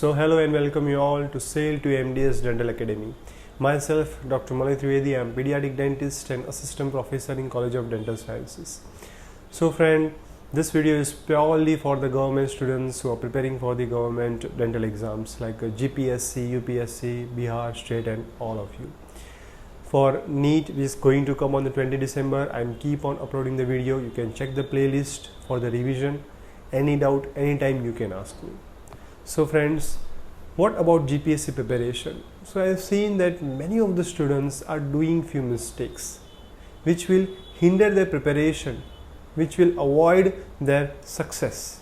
So hello and welcome you all to Sail to MDS Dental Academy. Myself, Dr. Malay Trivedi, I am pediatric dentist and assistant professor in College of Dental Sciences. So friend, this video is purely for the government students who are preparing for the government dental exams like GPSC, UPSC, Bihar, State and all of you. For NEET, which is going to come on the 20 December, I keep on uploading the video. You can check the playlist for the revision. Any doubt, anytime you can ask me. So friends, what about GPSC preparation? So I have seen that many of the students are doing few mistakes which will hinder their preparation, which will avoid their success.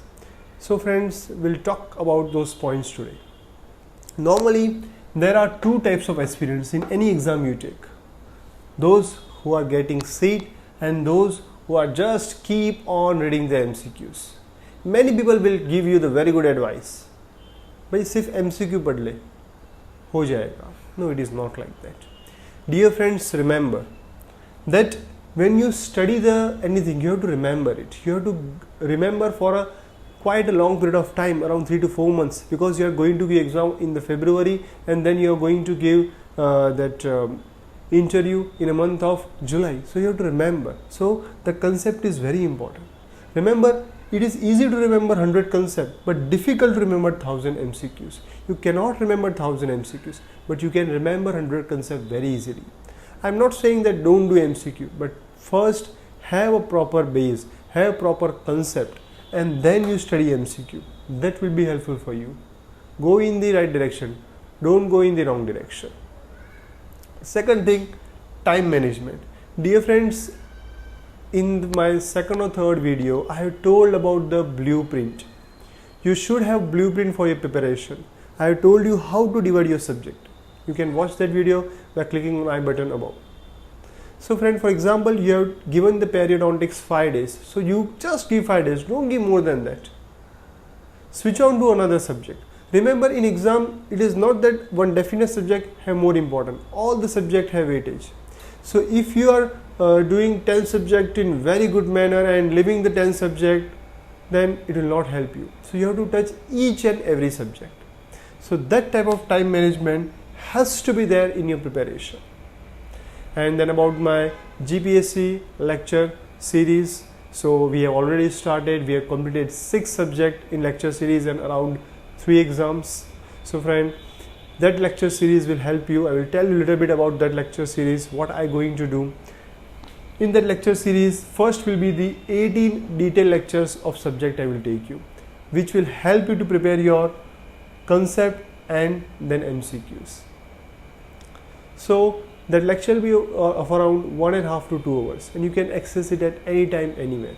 So friends, we'll talk about those points today. Normally, there are two types of aspirants in any exam you take. Those who are getting seat and those who are just keep on reading the MCQs. Many people will give you the very good advice. भाई सिर्फ MCQ पढ़ ले हो जाएगा. No, it is not like that. Dear friends, remember that when you study anything, you have to remember it. You have to remember for quite a long period of time, around 3 to 4 months, because you are going to give exam in the February and then you are going to give that interview in a month of July. So you have to remember. So the concept is very important. Remember, it is easy to remember 100 concepts, but difficult to remember 1000 MCQs. You cannot remember 1000 MCQs, but you can remember 100 concepts very easily. I am not saying that don't do MCQ, but first have a proper base, have proper concept, and then you study MCQ. That will be helpful for you. Go in the right direction, don't go in the wrong direction. Second thing, time management. Dear friends, in my second or third video, I have told about the blueprint. You should have blueprint for your preparation. I have told you how to divide your subject. You can watch that video by clicking on I button above. So friend, for example, you have given the periodontics 5 days. So you just give 5 days, don't give more than that. Switch on to another subject. Remember, in exam, it is not that one definite subject have more important. All the subjects have weightage. So if you are doing 10 subject in very good manner and leaving the 10 subject, then it will not help you. So you have to touch each and every subject. So that type of time management has to be there in your preparation. And then about my GPSC lecture series. So we have already started. We have completed 6 subjects in lecture series and around 3 exams. So friend, that lecture series will help you. I will tell you a little bit about that lecture series, what I am going to do. In that lecture series, first will be the 18 detailed lectures of subject I will take you, which will help you to prepare your concept and then MCQs. So that lecture will be of around 1.5 to 2 hours and you can access it at any time, anywhere.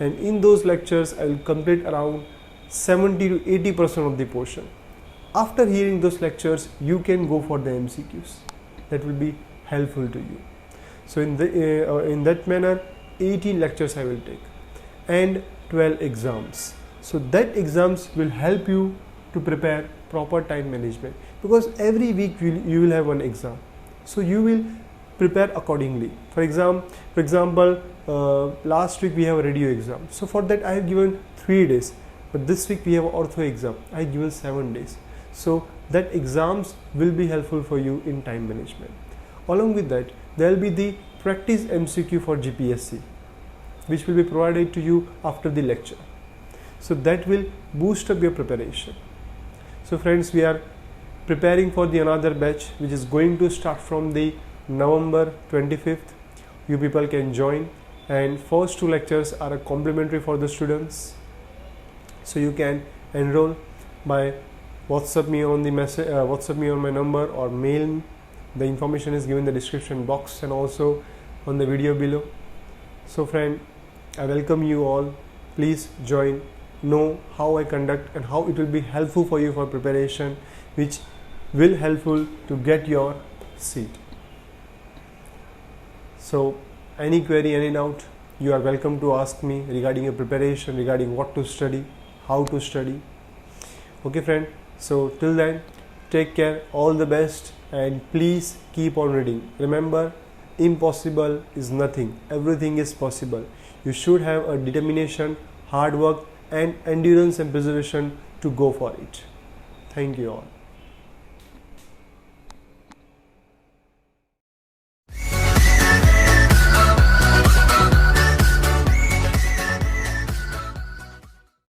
And in those lectures, I will complete around 70 to 80% of the portion. After hearing those lectures, you can go for the MCQs. That will be helpful to you. So in that manner, 18 lectures I will take and 12 exams. So that exams will help you to prepare proper time management, because every week you will have one exam. So you will prepare accordingly. For example, last week we have a radio exam. So for that I have given 3 days. But this week we have an ortho exam. I have given 7 days. So that exams will be helpful for you in time management. Along with that, there will be the practice MCQ for GPSC, which will be provided to you after the lecture. So that will boost up your preparation. So friends, we are preparing for the another batch, which is going to start from the November 25th. You people can join, and first 2 lectures are complimentary for the students. So you can enroll by WhatsApp me on the message, WhatsApp me on my number or mail me. The information is given in the description box and also on the video below. So friend, I welcome you all. Please join, know how I conduct and how it will be helpful for you for preparation, which will helpful to get your seat. So any query, any doubt, you are welcome to ask me regarding your preparation, regarding what to study, how to study. Okay friend, so till then, take care, all the best, and please keep on reading. Remember, impossible is nothing, everything is possible. You should have a determination, hard work and endurance and perseverance to go for it. Thank you all.